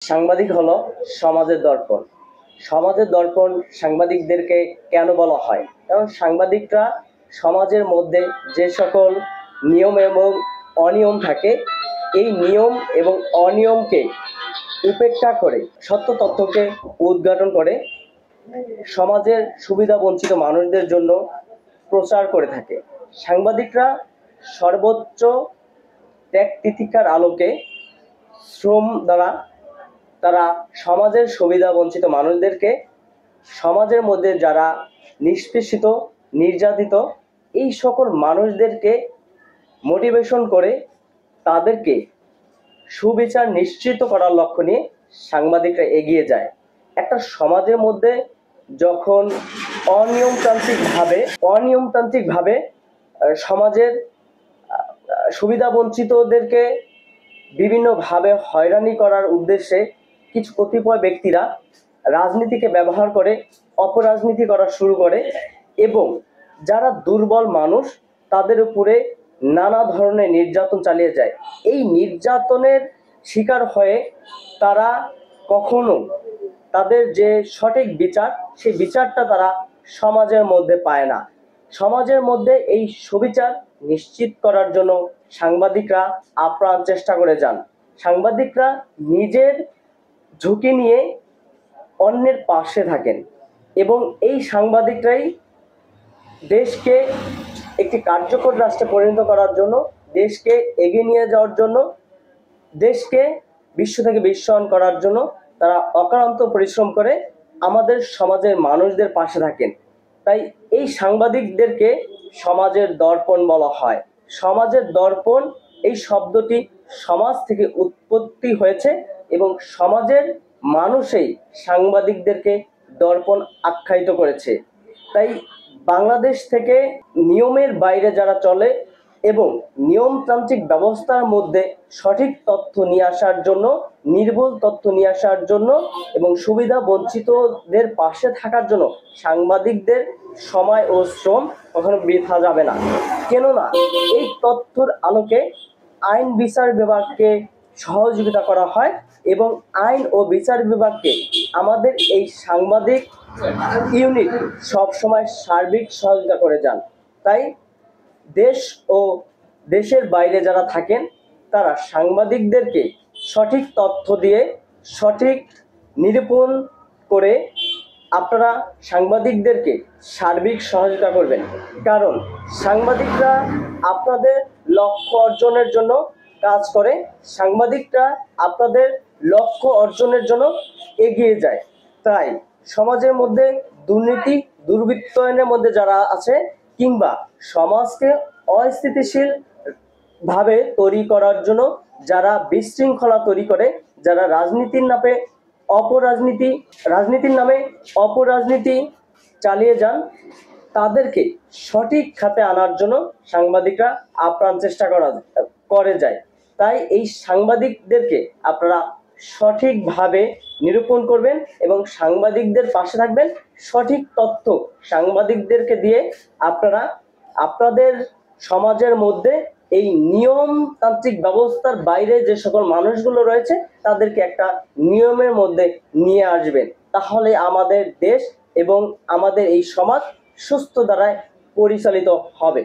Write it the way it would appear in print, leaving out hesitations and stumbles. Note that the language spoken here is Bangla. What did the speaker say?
সাংবাদিক হলো সমাজের দর্পণ। সমাজের দর্পণ সাংবাদিকদেরকে কেন বলা হয়? কারণ সাংবাদিকরা সমাজের মধ্যে যে সকল নিয়ম এবং অনিয়ম থাকে, এই নিয়ম এবং অনিয়মকে উপেক্ষা করে সত্য তথ্যকে উদ্ঘাটন করে সমাজের সুবিধা বঞ্চিত মানুষদের জন্য প্রচার করে থাকে। সাংবাদিকরা সর্বোচ্চ ত্যাগ তিতিক্ষার আলোকে শ্রম দ্বারা তারা সমাজের সুবিধা বঞ্চিত মানুষদেরকে, সমাজের মধ্যে যারা নিষ্পেষিত, নির্যাতিত, এই সকল মানুষদেরকে মোটিভেশন করে তাদেরকে সুবিচার নিশ্চিত করার লক্ষ্য নিয়ে সাংবাদিকরা এগিয়ে যায়। একটা সমাজের মধ্যে যখন অনিয়মতান্ত্রিকভাবে সমাজের সুবিধা বঞ্চিতদেরকে বিভিন্নভাবে হয়রানি করার উদ্দেশ্যে কিছু কতিপয় ব্যক্তিরা রাজনীতিকে ব্যবহার করে অপরাজনীতি করা শুরু করে এবং যারা দুর্বল মানুষ তাদের উপরে নানা ধরনের নির্যাতন চালিয়ে যায়। এই নির্যাতনের শিকার হয়ে তারা কখনো তাদের যে সঠিক বিচার, সেই বিচারটা তারা সমাজের মধ্যে পায় না। সমাজের মধ্যে এই সুবিচার নিশ্চিত করার জন্য সাংবাদিকরা আপ্রাণ চেষ্টা করে যান। সাংবাদিকরা নিজের ঝুঁকি নিয়ে অন্যের পাশে থাকেন এবং এই সাংবাদিকরাই দেশকে একটি কার্যকর রাষ্ট্রে পরিণত করার জন্য, দেশকে এগিয়ে নিয়ে যাওয়ার জন্য, দেশকে বিশ্ব থেকে বিশ্বায়ন করার জন্য তারা অক্লান্ত পরিশ্রম করে আমাদের সমাজের মানুষদের পাশে থাকেন। তাই এই সাংবাদিকদেরকে সমাজের দর্পণ বলা হয়। সমাজের দর্পণ এই শব্দটি সমাজ থেকে উৎপত্তি হয়েছে এবং সমাজের মানুষই সাংবাদিকদেরকে দর্পণ আখ্যায়িত করেছে। তাই বাংলাদেশ থেকে নিয়মের বাইরে যারা চলে এবং নিয়মতান্ত্রিক ব্যবস্থার মধ্যে সঠিক তথ্য নিয়ে আসার জন্য, নির্ভুল তথ্য নিয়ে আসার জন্য এবং সুবিধা বঞ্চিতদের পাশে থাকার জন্য সাংবাদিকদের সময় ও শ্রম কখনো বৃথা যাবে না। কেননা এই তথ্যর আলোকে আইন বিচার বিভাগকে সহযোগিতা করা হয় এবং আইন ও বিচার বিভাগকে আমাদের এই সাংবাদিক ইউনিট সবসময় সার্বিক সহযোগিতা করে যান। তাই দেশ ও দেশের বাইরে যারা থাকেন তারা সাংবাদিকদেরকে সঠিক তথ্য দিয়ে সঠিক নিরূপণ করে আপনারা সাংবাদিকদেরকে সার্বিক সহযোগিতা করবেন। কারণ সাংবাদিকরা আপনাদের লক্ষ্য অর্জনের জন্য কাজ করে, সাংবাদিকরা আপনাদের লক্ষ্য অর্জনের জন্য এগিয়ে যায়। তাই সমাজের মধ্যে দুর্নীতি, দুর্বৃত্তায়নের মধ্যে যারা আছে কিংবা সমাজকে অস্থিতিশীল ভাবে তৈরি করার জন্য যারা বিশৃঙ্খলা তৈরি করে, যারা রাজনীতির নামে অপরাজনীতি চালিয়ে যান, তাদেরকে সঠিক খাতে আনার জন্য সাংবাদিকরা আপ্রাণ চেষ্টা করে যায়। তাই এই সাংবাদিকদেরকে আপনারা সঠিকভাবে নিরূপণ করবেন এবং সাংবাদিকদের পাশে থাকবেন। সঠিক তথ্য সাংবাদিকদেরকে দিয়ে আপনারা আপনাদের সমাজের মধ্যে এই নিয়মতান্ত্রিক ব্যবস্থার বাইরে যে সকল মানুষগুলো রয়েছে তাদেরকে একটা নিয়মের মধ্যে নিয়ে আসবেন। তাহলে আমাদের দেশ এবং আমাদের এই সমাজ সুস্থ ধারায় পরিচালিত হবে।